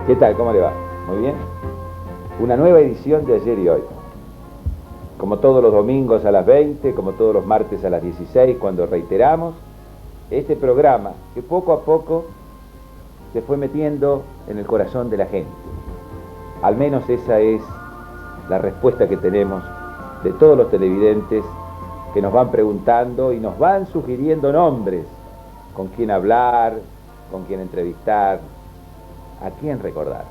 ¿Qué tal? ¿Cómo le va? Muy bien. Una nueva edición de Ayer y Hoy. Como todos los domingos a las 20, como todos los martes a las 16, cuando reiteramos este programa que poco a poco se fue metiendo en el corazón de la gente. Al menos esa es la respuesta que tenemos de todos los televidentes que nos van preguntando y nos van sugiriendo nombres, con quién hablar, con quién entrevistar, a quién recordar.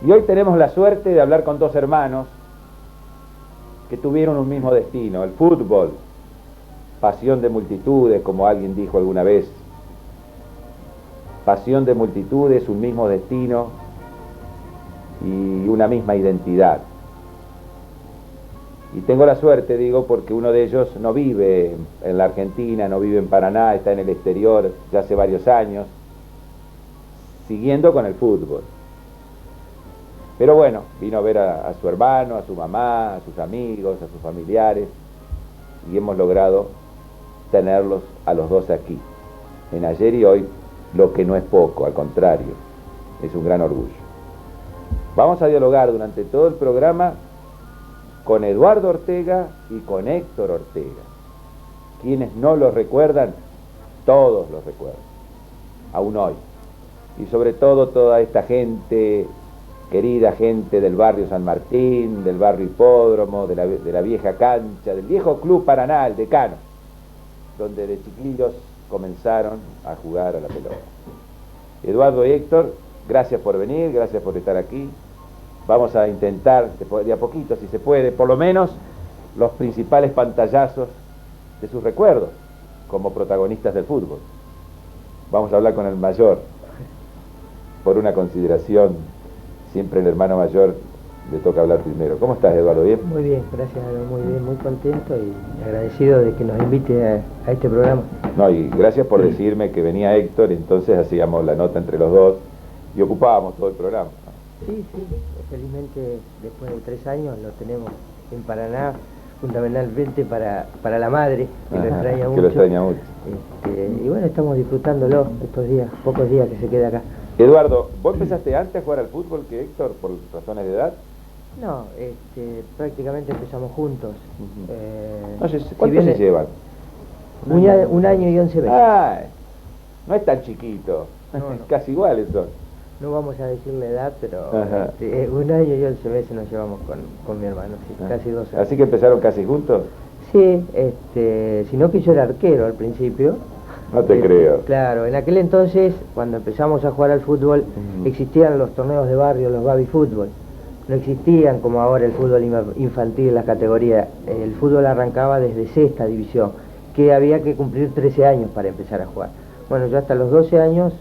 Y hoy tenemos la suerte de hablar con dos hermanos que tuvieron un mismo destino, el fútbol, pasión de multitudes, como alguien dijo alguna vez. Pasión de multitudes, un mismo destino y una misma identidad. Y tengo la suerte, digo, porque uno de ellos no vive en la Argentina, no vive en Paraná, está en el exterior ya hace varios años, siguiendo con el fútbol. Pero bueno, vino a ver a su hermano, a su mamá, a sus amigos, a sus familiares, y hemos logrado tenerlos a los dos aquí, en Ayer y Hoy, lo que no es poco, al contrario, es un gran orgullo. Vamos a dialogar durante todo el programa con Eduardo Ortega y con Héctor Ortega. Quienes no los recuerdan, todos los recuerdan, aún hoy. Y sobre todo toda esta gente, querida gente del barrio San Martín, del barrio Hipódromo, de la vieja cancha, del viejo Club Paraná, el Decano, donde de chiquillos comenzaron a jugar a la pelota. Eduardo y Héctor, gracias por venir, gracias por estar aquí. Vamos a intentar, de a poquito, si se puede, por lo menos los principales pantallazos de sus recuerdos como protagonistas del fútbol. Vamos a hablar con el mayor, por una consideración, siempre el hermano mayor le toca hablar primero. ¿Cómo estás, Eduardo? ¿Bien? Muy bien, gracias, muy bien, muy contento y agradecido de que nos invite a este programa. No, y gracias por decirme que venía Héctor, entonces hacíamos la nota entre los dos y ocupábamos todo el programa. Sí, felizmente después de 3 años lo tenemos en Paraná, fundamentalmente para la madre, que lo extraña mucho. Que lo extraña mucho. Y bueno, estamos disfrutándolo estos días, pocos días que se queda acá. Eduardo, ¿vos empezaste antes a jugar al fútbol que Héctor por razones de edad? No, prácticamente empezamos juntos. No sé, ¿cuánto se llevan? Un año y 11 meses. Ah, no es tan chiquito, No. Casi iguales son. No vamos a decir la edad, pero un año y 11 meses nos llevamos con mi hermano, sí, casi 2 años. ¿Así que empezaron casi juntos? Sí, sino que yo era arquero al principio. No te creo. Claro, en aquel entonces, cuando empezamos a jugar al fútbol, existían los torneos de barrio, los baby fútbol. No existían como ahora el fútbol infantil, las categorías. El fútbol arrancaba desde sexta división, que había que cumplir 13 años para empezar a jugar. Bueno, yo hasta los 12 años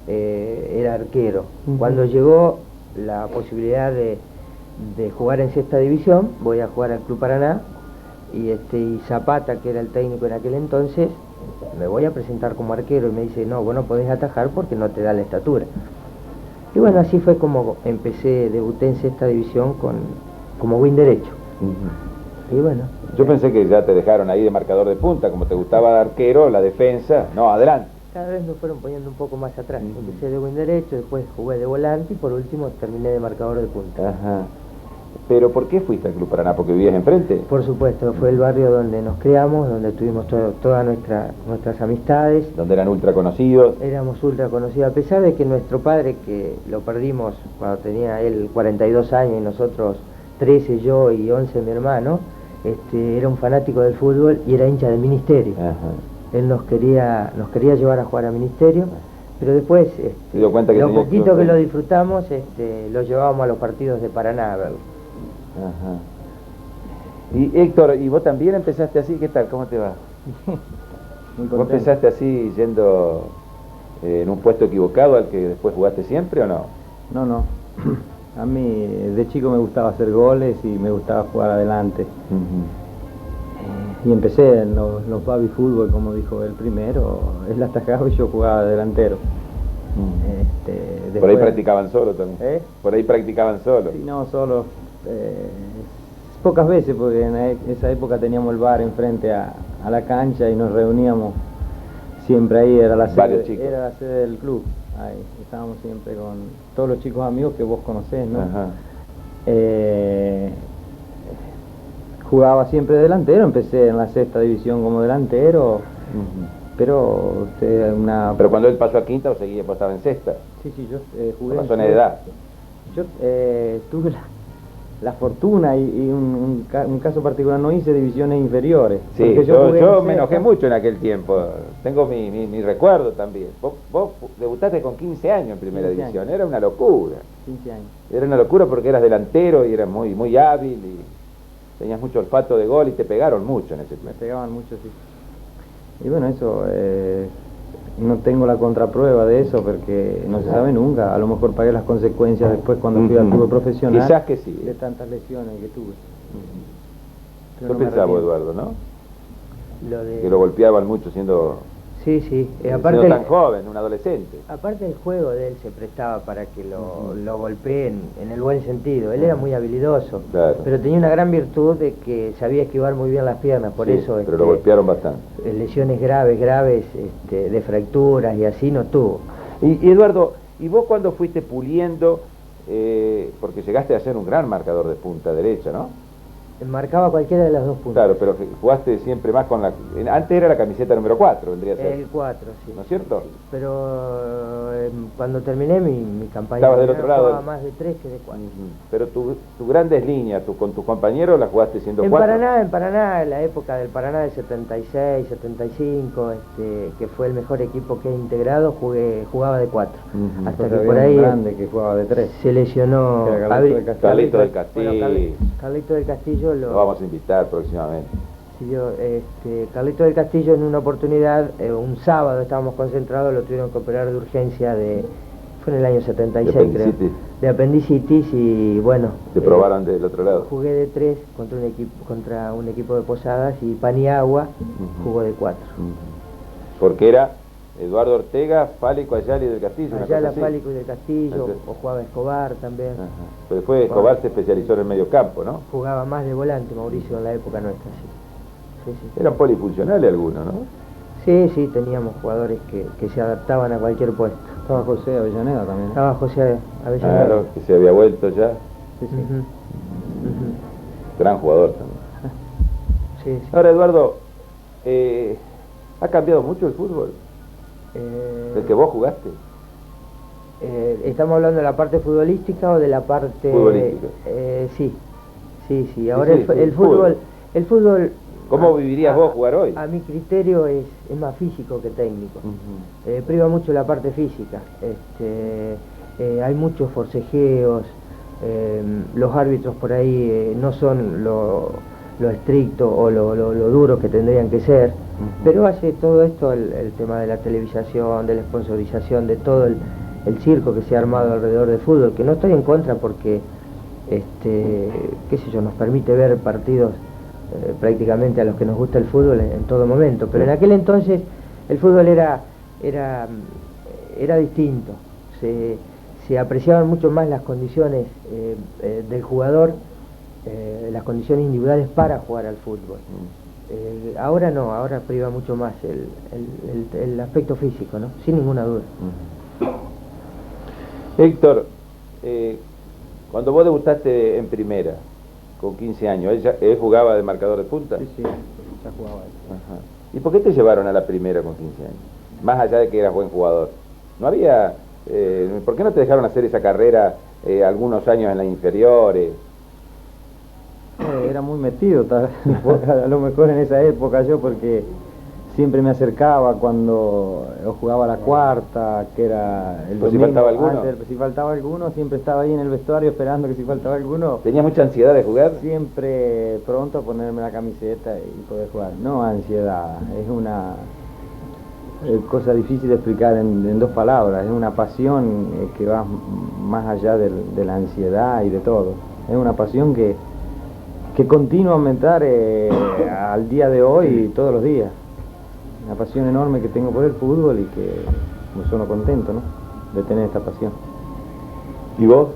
era arquero. Cuando llegó la posibilidad de jugar en sexta división, voy a jugar al Club Paraná, y Zapata, que era el técnico en aquel entonces, me voy a presentar como arquero, y me dice, no, vos no podés atajar porque no te da la estatura. Y bueno, así fue como debuté en sexta división como win derecho. Y bueno. Yo pensé que ya te dejaron ahí de marcador de punta, como te gustaba de arquero, la defensa, no, adelante. Cada vez me fueron poniendo un poco más atrás. Empecé de win derecho, después jugué de volante y por último terminé de marcador de punta. Ajá. ¿Pero por qué fuiste al Club Paraná? ¿Porque vivías enfrente? Por supuesto, fue el barrio donde nos criamos, donde tuvimos todas nuestras amistades. Donde eran ultra conocidos. Éramos ultra conocidos, a pesar de que nuestro padre, que lo perdimos cuando tenía él 42 años y nosotros 13, yo y 11 mi hermano, era un fanático del fútbol y era hincha del Ministerio. Ajá. Él nos quería llevar a jugar a Ministerio, pero después, se dio cuenta que lo poquito que lo disfrutamos, lo llevábamos a los partidos de Paraná a verlo. Ajá. Y Héctor, ¿y vos también empezaste así? ¿Qué tal? ¿Cómo te va? Muy contento. ¿Vos empezaste así yendo en un puesto equivocado al que después jugaste siempre o no? No. A mí de chico me gustaba hacer goles y me gustaba jugar adelante. Y empecé en los baby fútbol, como dijo el primero, él atajaba y yo jugaba delantero. Por ahí practicaban solo también. Por ahí practicaban solo. Sí, no, solo. Pocas veces, porque en esa época teníamos el bar enfrente a la cancha y nos reuníamos siempre ahí, era la sede del club. ahí estábamos siempre con todos los chicos amigos que vos conocés, ¿no? Ajá. Jugaba siempre delantero, empecé en la sexta división como delantero, Ujú. pero Pero cuando él pasó a quinta, vos estabas en sexta. Sí, yo Por jugué en razones de edad. Yo tuve la fortuna y un caso particular, no hice divisiones inferiores. Sí, porque yo jugué en me enojé sexta. mucho en aquel tiempo. Tengo mi recuerdo también. Vos debutaste con 15 años en primera 15 división. años. Era una locura. 15 años. Era una locura porque eras delantero y eras muy hábil y tenías mucho olfato de gol y te pegaron mucho en ese Me tiempo. pegaban mucho, sí. Y bueno, eso, no tengo la contraprueba de eso porque no se sabe nunca. A lo mejor pagué las consecuencias después cuando fui al Ujú. fútbol profesional. Quizás que sí. De tantas lesiones que tuve. Pero Yo no me pensaba, arrepiento. Eduardo, ¿no? Lo de... Que lo golpeaban mucho siendo, Sí, sí. siendo tan joven, un adolescente. Aparte el juego de él se prestaba para que lo golpeen en el buen sentido. Él era muy habilidoso, Claro. pero tenía una gran virtud de que sabía esquivar muy bien las piernas, por Sí, eso pero lo golpearon bastante. lesiones graves, de fracturas y así no tuvo. Y Eduardo, ¿y vos cuando fuiste puliendo, porque llegaste a ser un gran marcador de punta derecha, ¿no? Marcaba cualquiera de las dos puntas. Claro, pero jugaste siempre más con la... Antes era la camiseta número 4, vendría a ser. El 4, sí. ¿No es cierto? Sí, pero cuando terminé mi campaña, Estabas del otro lado. jugaba más de 3 que de 4. Ujú. Pero tu grandes líneas, con tus compañeros las jugaste siendo En 4. Paraná, en la época del Paraná del 76, 75, que fue el mejor equipo que he integrado, jugaba de 4. Ujú. Hasta Porque que había por un ahí grande que jugaba de 3. se lesionó Que era Carlito del Castillo. Carlito del Castillo. Bueno, Carlito del Castillo Lo vamos a invitar próximamente. Carlito del Castillo en una oportunidad, un sábado estábamos concentrados, lo tuvieron que operar de urgencia fue en el año 76 ¿De creo, apendicitis? de apendicitis y bueno. Te probaron del otro lado. Jugué de 3 contra un equipo de Posadas y Paniagua jugó de 4. Ujú. Porque era Eduardo Ortega, Fálico, Ayala y del Castillo. una Allá cosa la así. Fálico y del Castillo, Entonces- o jugaba Escobar también. Ajá. Pero después Escobar se especializó en el medio campo, ¿no? Jugaba más de volante Mauricio en la época nuestra, sí. Sí. Eran polifuncionales algunos, ¿no? Sí, teníamos jugadores que se adaptaban a cualquier puesto. Estaba José Avellaneda también. Estaba José Avellaneda. Claro, que se había vuelto ya. Sí, sí. Ujú. Ujú. Gran jugador también. Sí. Ahora, Eduardo, ¿ha cambiado mucho el fútbol? ¿Del que vos jugaste? ¿Estamos hablando de la parte futbolística o de la parte...? Futbolística. Sí. Ahora sí, el fútbol... ¿Cómo vivirías vos jugar hoy? A mi criterio es más físico que técnico. Ujú. Priva mucho la parte física. Hay muchos forcejeos, los árbitros por ahí no son lo estricto o lo duro que tendrían que ser, pero hace todo esto el tema de la televisación, de la sponsorización, de todo el circo que se ha armado alrededor del fútbol, que no estoy en contra porque, qué sé yo, nos permite ver partidos prácticamente a los que nos gusta el fútbol en todo momento, pero en aquel entonces el fútbol era distinto, se apreciaban mucho más las condiciones del jugador, las condiciones individuales para jugar al fútbol. Ahora no, ahora priva mucho más el aspecto físico, ¿no? Sin ninguna duda. Héctor, cuando vos debutaste en primera, con 15 años, ¿él jugaba de marcador de punta? Sí, ya jugaba él. Ajá. ¿Y por qué te llevaron a la primera con 15 años? Más allá de que eras buen jugador. ¿No había... ¿por qué no te dejaron hacer esa carrera algunos años en las inferiores? Era muy metido, a lo mejor en esa época yo, porque siempre me acercaba cuando jugaba la cuarta, que era el Pues si domingo, faltaba alguno. si faltaba alguno, siempre estaba ahí en el vestuario esperando que si faltaba alguno, ¿Tenías mucha ansiedad de jugar? siempre pronto a ponerme la camiseta y poder jugar. No ansiedad, es una cosa difícil de explicar en dos palabras, es una pasión que va más allá de la ansiedad y de todo. Es una pasión que continúa a aumentar al día de hoy y todos los días. Una pasión enorme que tengo por el fútbol y que me sueno contento, ¿no?, de tener esta pasión. ¿Y vos?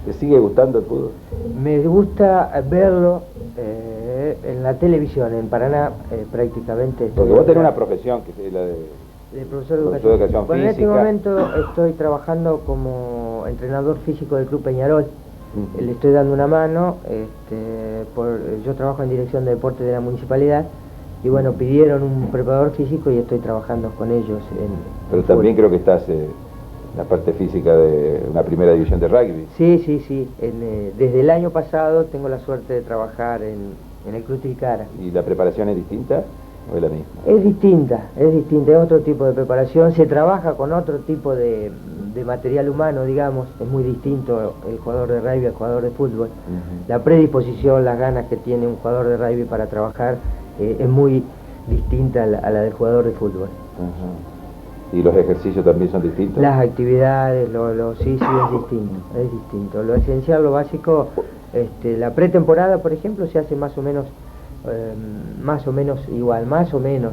¿Te sigue gustando el fútbol? Me gusta verlo en la televisión, en Paraná prácticamente. Porque vos tenés una profesión que es la de De profesor Profesor de educación Bueno, en este física. momento estoy trabajando como entrenador físico del Club Peñarol. Ujú. Le estoy dando una mano. Yo trabajo en dirección de deporte de la municipalidad y bueno, pidieron un preparador físico y estoy trabajando con ellos Pero en también fútbol. creo que estás en la parte física de una primera división de rugby. Sí, sí, sí. Desde el año pasado tengo la suerte de trabajar en el Club Tilcara. ¿Y la preparación es distinta o es la misma? Es distinta, es otro tipo de preparación, se trabaja con otro tipo de material humano, digamos, es muy distinto el jugador de rugby al jugador de fútbol. Ujú. La predisposición, las ganas que tiene un jugador de rugby para trabajar es muy distinta a la del jugador de fútbol. Ajá. ¿Y los ejercicios también son distintos? Las actividades, sí, es distinto. Lo esencial, lo básico, la pretemporada, por ejemplo, se hace más o menos igual, más o menos,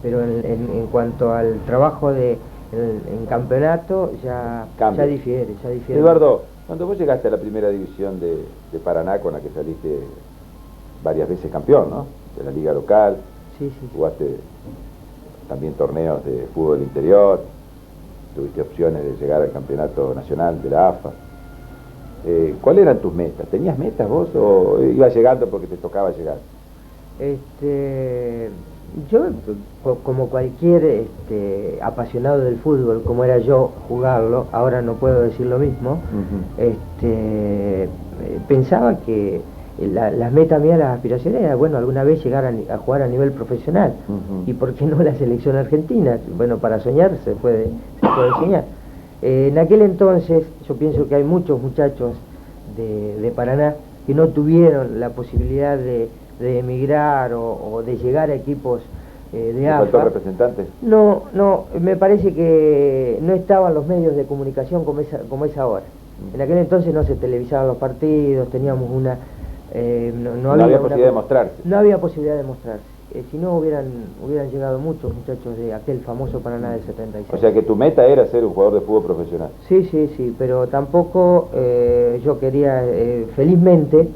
pero en cuanto al trabajo en campeonato ya difiere. Eduardo, cuando vos llegaste a la primera división de Paraná, con la que saliste varias veces campeón, ¿no? De la liga local, sí. jugaste también torneos de fútbol interior, tuviste opciones de llegar al campeonato nacional de la AFA. ¿Cuáles eran tus metas? ¿Tenías metas vos o ibas llegando porque te tocaba llegar? Yo, como cualquier apasionado del fútbol, como era yo jugarlo, ahora no puedo decir lo mismo, pensaba que las metas mías, las aspiraciones era, bueno, alguna vez llegar a jugar a nivel profesional. Y por qué no la selección argentina. Bueno, para soñar se puede soñar. En aquel entonces yo pienso que hay muchos muchachos de Paraná que no tuvieron la posibilidad de emigrar o de llegar a equipos de AFA. ¿Faltó representantes? No, me parece que no estaban los medios de comunicación como es ahora. En aquel entonces no se televisaban los partidos, teníamos no había posibilidad de mostrarse. No había posibilidad de mostrarse. Si no hubieran llegado muchos muchachos de aquel famoso Paraná del 76. O sea que tu meta era ser un jugador de fútbol profesional. Sí, pero tampoco yo quería, felizmente,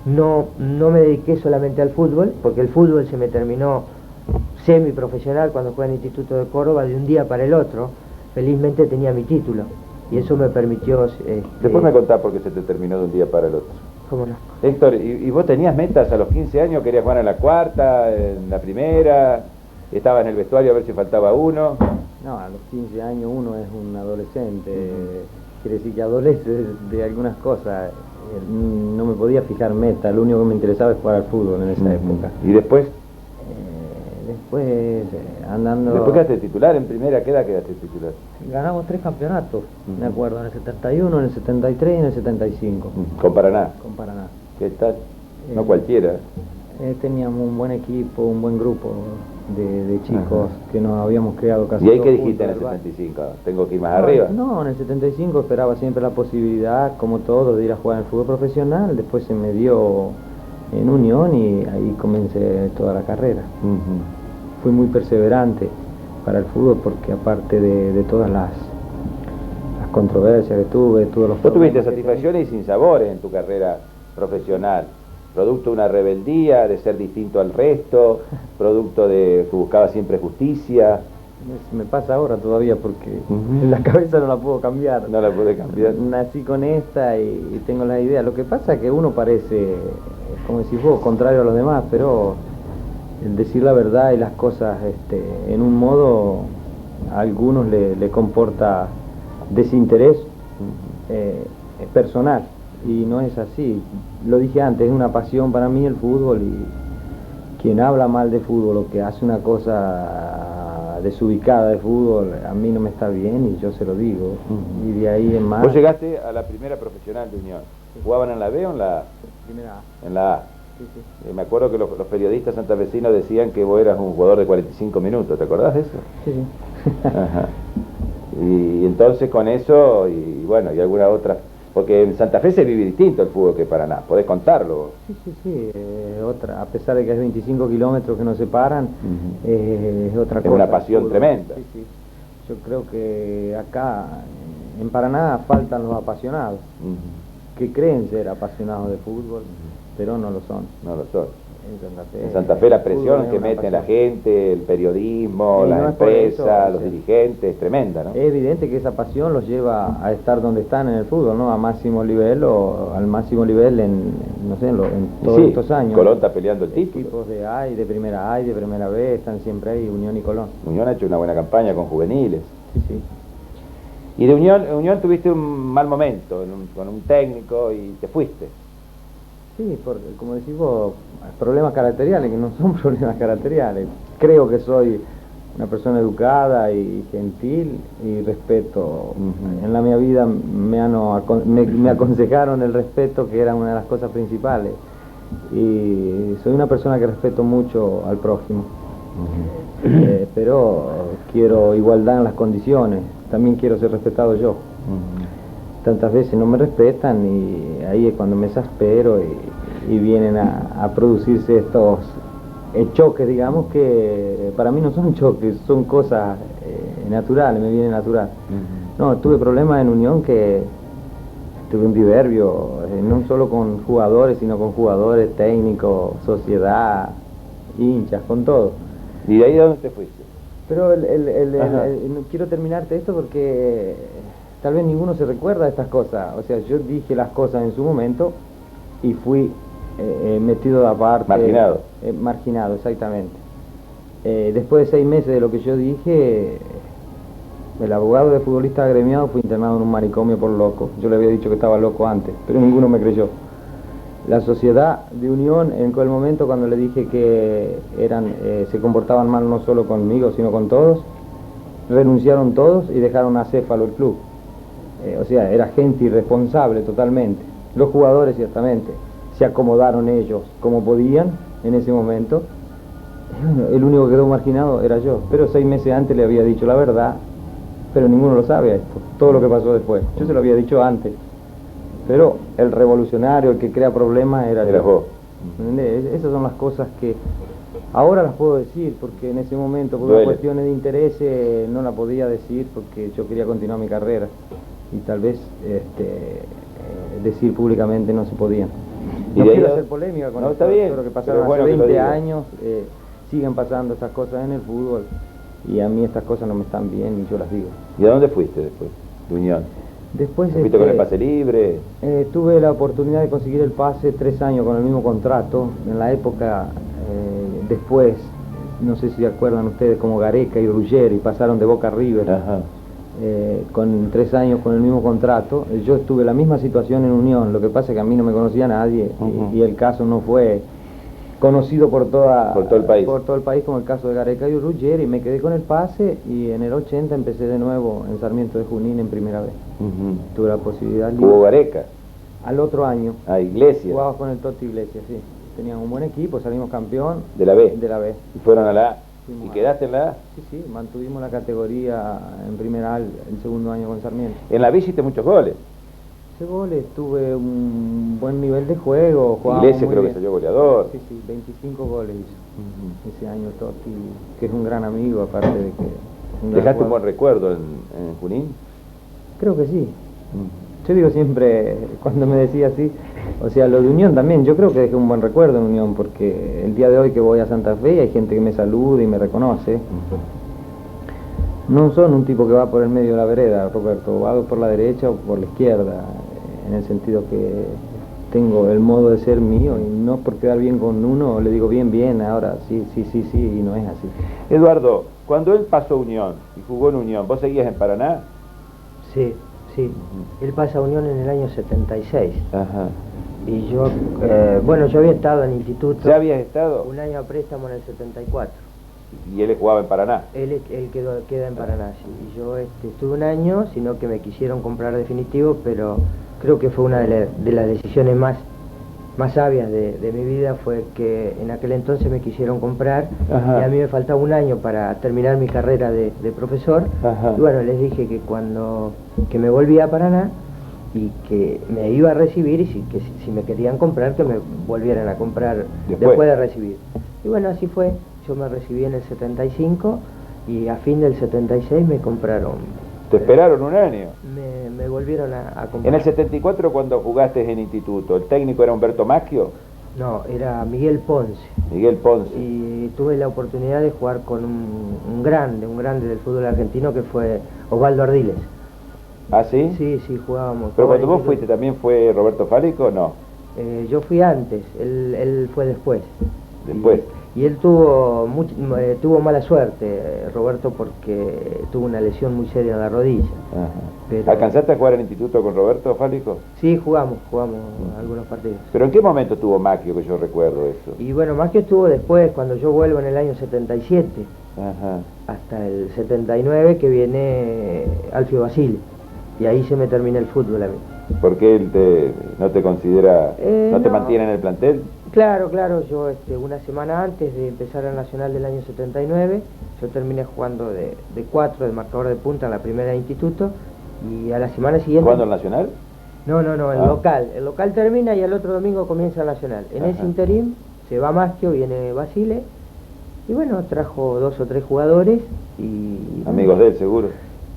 no me dediqué solamente al fútbol, porque el fútbol se me terminó semiprofesional cuando jugué en el Instituto de Córdoba de un día para el otro. Felizmente tenía mi título y eso me permitió... Después me contás por qué se te terminó de un día para el otro. ¿Cómo no? Héctor, ¿y vos tenías metas a los 15 años? ¿Querías jugar en la cuarta, en la primera? ¿Estabas en el vestuario a ver si faltaba uno? No, a los 15 años uno es un adolescente, quiere decir que adolece de algunas cosas. No me podía fijar meta, lo único que me interesaba es jugar al fútbol en esa época. ¿Y después? Después andando... Después quedaste titular en primera, ¿qué edad quedaste titular? Ganamos 3 campeonatos, me acuerdo, en el 71, en el 73 y en el 75. ¿Con Paraná? Con Paraná. ¿Qué tal? No cualquiera. Teníamos un buen equipo, un buen grupo de chicos que nos habíamos creado casi. ¿Y ahí todos qué dijiste en el juntos, 75? ¿Tengo que ir más arriba? No, en el 75 esperaba siempre la posibilidad, como todo, de ir a jugar en el fútbol profesional. Después se me dio en Unión y ahí comencé toda la carrera. Fui muy perseverante para el fútbol porque aparte de todas las controversias que tuve, todos los... Vos tuviste satisfacciones y sinsabores en tu carrera profesional, producto de una rebeldía, de ser distinto al resto, producto de que buscaba siempre justicia. Me pasa ahora todavía porque la cabeza no la puedo cambiar. No la pude cambiar. Nací con esta y tengo la idea. Lo que pasa es que uno parece, como decís vos, contrario a los demás, pero el decir la verdad y las cosas en un modo a algunos le comporta desinterés personal y no es así. Lo dije antes, es una pasión para mí el fútbol y quien habla mal de fútbol o que hace una cosa desubicada de fútbol a mí no me está bien y yo se lo digo. Y de ahí en más... Vos llegaste a la primera profesional de Unión. ¿Jugaban en la B o en la A? Primera A. En la A. Sí. Me acuerdo que los periodistas santafesinos decían que vos eras un jugador de 45 minutos, ¿te acordás de eso? Sí. Ajá. Y entonces con eso, y bueno, y alguna otra, porque en Santa Fe se vive distinto el fútbol que Paraná, podés contarlo. Sí, otra, a pesar de que es 25 kilómetros que nos separan, es otra cosa. Es una pasión tremenda. Sí. Yo creo que acá, en Paraná, faltan los apasionados, que creen ser apasionados de fútbol, pero no lo son. No lo son. En Santa Fe la presión fútbol que es una mete la pasión. gente, el periodismo, Y la no es por empresa, eso, los sí. dirigentes, es tremenda, ¿no? Es evidente que esa pasión los lleva a estar donde están en el fútbol, ¿no? A máximo nivel o al máximo nivel en, no sé, en Y todos sí, estos años. Colón está peleando el título. Equipos de A y de primera B, están siempre ahí, Unión y Colón. Unión ha hecho una buena campaña con juveniles. Sí, sí. Y de Unión tuviste un mal momento con un técnico y te fuiste. Sí, como decís vos, problemas caracteriales, que no son problemas caracteriales. Creo que soy una persona educada y gentil y respeto. En la mía vida me aconsejaron el respeto, que era una de las cosas principales. Y soy una persona que respeto mucho al prójimo. Pero quiero igualdad en las condiciones, también quiero ser respetado yo. Tantas veces no me respetan y ahí es cuando me exaspero y vienen a producirse estos choques, digamos, que para mí no son choques, son cosas naturales, me viene natural. No, tuve problemas en Unión que tuve un diverbio, no solo con jugadores, sino con jugadores, técnicos, sociedad, hinchas, con todo. ¿Y de ahí a dónde te fuiste? Pero no quiero terminarte esto porque tal vez ninguno se recuerda de estas cosas. O sea, yo dije las cosas en su momento y fui metido aparte. Marginado. Marginado, exactamente. Después de 6 meses de lo que yo dije, el abogado de futbolista agremiado fue internado en un manicomio por loco. Yo le había dicho que estaba loco antes, pero ninguno me creyó. La sociedad de Unión, en aquel momento cuando le dije que se comportaban mal no solo conmigo, sino con todos, renunciaron todos y dejaron a Céfalo el club. O sea, era gente irresponsable totalmente. Los jugadores ciertamente se acomodaron ellos como podían en ese momento. El único que quedó marginado era yo, pero 6 meses antes le había dicho la verdad, pero ninguno lo sabe a esto, todo lo que pasó después. Yo se lo había dicho antes. Pero el revolucionario, el que crea problemas, era yo. Vos. ¿Entendés? Esas son las cosas que ahora las puedo decir, porque en ese momento, por Duele. cuestiones de interés, no la podía decir porque yo quería continuar mi carrera. Y tal vez decir públicamente no se podía. ¿Y No de ahí quiero a- hacer polémica con No, esto, está bien, pero que pero pasaron es bueno hace que lo 20 digas. años, siguen pasando estas cosas en el fútbol. Y a mí estas cosas no me están bien y yo las digo. ¿Y a dónde fuiste después de Unión? Después ¿Te fuiste con el pase libre? tuve la oportunidad de conseguir el pase 3 años con el mismo contrato. En la época, después, no sé si se acuerdan ustedes, como Gareca y Ruggeri pasaron de Boca a River. Ajá. Con 3 años con el mismo contrato. Yo estuve en la misma situación en Unión, lo que pasa es que a mí no me conocía nadie y el caso no fue conocido por todo el país como el caso de Gareca y Ruggeri, y me quedé con el pase y en el 80 empecé de nuevo en Sarmiento de Junín en primera vez. Tuve la posibilidad Hubo Gareca, al otro año. a Iglesias, Jugaba con el Toti Iglesias, sí. Tenían un buen equipo, salimos campeón de la B. de la B. Y fueron a la A. Fuimos ¿Y a- quedaste en la A? Sí, sí, mantuvimos la categoría en primera A el segundo año con Sarmiento. En la B hiciste muchos goles. Ese goles, tuve un buen nivel de juego, jugábamos Iglesias muy creo que bien. salió goleador. Sí, sí, 25 goles hizo ese año Totti, que es un gran amigo, aparte de que es un gran ¿Dejaste un buen jugador. recuerdo en Junín? Creo que sí. Yo digo siempre, cuando me decía así, o sea, lo de Unión también, yo creo que dejé un buen recuerdo en Unión, porque el día de hoy que voy a Santa Fe hay gente que me saluda y me reconoce. No son un tipo que va por el medio de la vereda, Roberto, va por la derecha o por la izquierda, en el sentido que tengo el modo de ser mío y no por quedar bien con uno le digo bien, ahora sí, y no es así. Eduardo, cuando él pasó a Unión y jugó en Unión, ¿vos seguías en Paraná? Sí, sí. Él pasa a Unión en el año 76. Ajá. Y yo, bueno, yo había estado en instituto. ¿Ya habías estado? Un año a préstamo en el 74. Y él jugaba en Paraná. Él queda en Paraná, sí. Y yo estuve un año, sino que me quisieron comprar definitivo, pero creo que fue una de las decisiones más sabias de mi vida, fue que en aquel entonces me quisieron comprar. Ajá. Y a mí me faltaba un año para terminar mi carrera de profesor. Ajá. Y bueno, les dije que que me volvía a Paraná y que me iba a recibir y que si me querían comprar, que me volvieran a comprar después de recibir. Y bueno, así fue. Yo me recibí en el 75 y a fin del 76 me compraron. ¿Te esperaron un año? Me volvieron a comprar. En el 74, cuando jugaste en instituto, ¿el técnico era Humberto Macchio? No, era Miguel Ponce. Miguel Ponce. Y tuve la oportunidad de jugar con un grande del fútbol argentino que fue Osvaldo Ardiles. ¿Ah, sí? Sí, sí, jugábamos. Pero cuando vos Instituto. fuiste, ¿también fue Roberto Fálico o no? Yo fui antes, él fue después. Después. Y él tuvo mala suerte, Roberto, porque tuvo una lesión muy seria en la rodilla. Ajá. Pero- ¿Alcanzaste a jugar en el instituto con Roberto Fálico? Sí, jugamos algunos partidos. ¿Pero en qué momento tuvo Macchio, que yo recuerdo eso? Y bueno, más que estuvo después, cuando yo vuelvo en el año 77, Ajá. hasta el 79 que viene Alfio Basile. Y ahí se me termina el fútbol a mí. ¿Por qué él no te considera, no te No. mantiene en el plantel? Claro, yo una semana antes de empezar el Nacional del año 79, yo terminé jugando de 4, de marcador de punta en la primera de instituto, y a la semana siguiente... ¿Jugando el Nacional? No, el Ah. local. El local termina y al otro domingo comienza el Nacional. En ese Ajá. interín se va Maschio, viene Basile, y bueno, trajo 2 o 3 jugadores y... Amigos de él, seguro.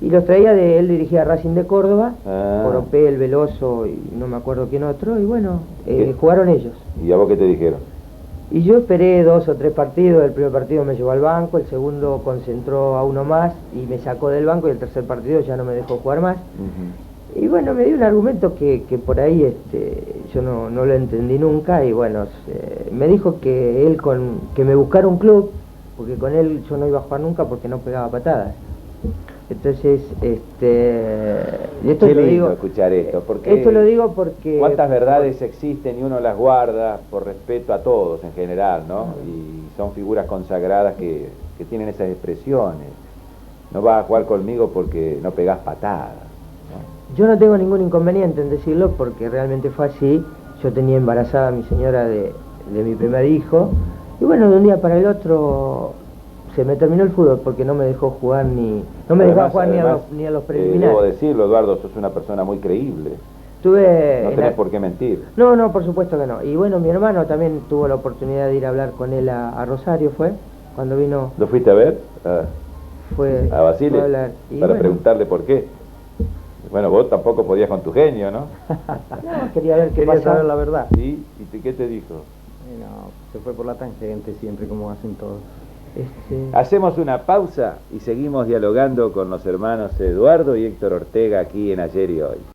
Y los traía él dirigía Racing de Córdoba, Ah. Oropé, el Veloso y no me acuerdo quién otro, y bueno, ¿Qué? jugaron ellos. ¿Y a vos qué te dijeron? Y yo esperé 2 o 3 partidos, el primer partido me llevó al banco, el segundo concentró a uno más y me sacó del banco, y el tercer partido ya no me dejó jugar más. Ujú. Y bueno, me dio un argumento que por ahí yo no lo entendí nunca, y bueno, me dijo que él que me buscara un club, porque con él yo no iba a jugar nunca porque no pegaba patadas. Entonces, y esto Qué lo lindo digo, escuchar esto, porque esto lo digo porque... cuántas verdades existen y uno las guarda por respeto a todos en general, ¿no? Y son figuras consagradas que tienen esas expresiones. No vas a jugar conmigo porque no pegás patadas, ¿no? Yo no tengo ningún inconveniente en decirlo porque realmente fue así. Yo tenía embarazada a mi señora de mi primer hijo, y bueno, de un día para el otro se me terminó el fútbol porque no me dejó jugar no me dejaba jugar ni a los preliminares. Debo decirlo, Eduardo, sos una persona muy creíble. Tuve No en tenés la- por qué mentir. No, por supuesto que no. Y bueno, mi hermano también tuvo la oportunidad de ir a hablar con él a Rosario, cuando vino, ¿Lo fuiste a ver? fue A Basile, fue a hablar. Y para bueno, preguntarle por qué. Bueno, vos tampoco podías con tu genio, ¿no? no, quería ver qué Quería pasaba. saber la verdad. ¿Sí? ¿Y qué te dijo? Y no, se fue por la tangente siempre, como hacen todos. Hacemos una pausa y seguimos dialogando con los hermanos Eduardo y Héctor Ortega aquí en Ayer y Hoy.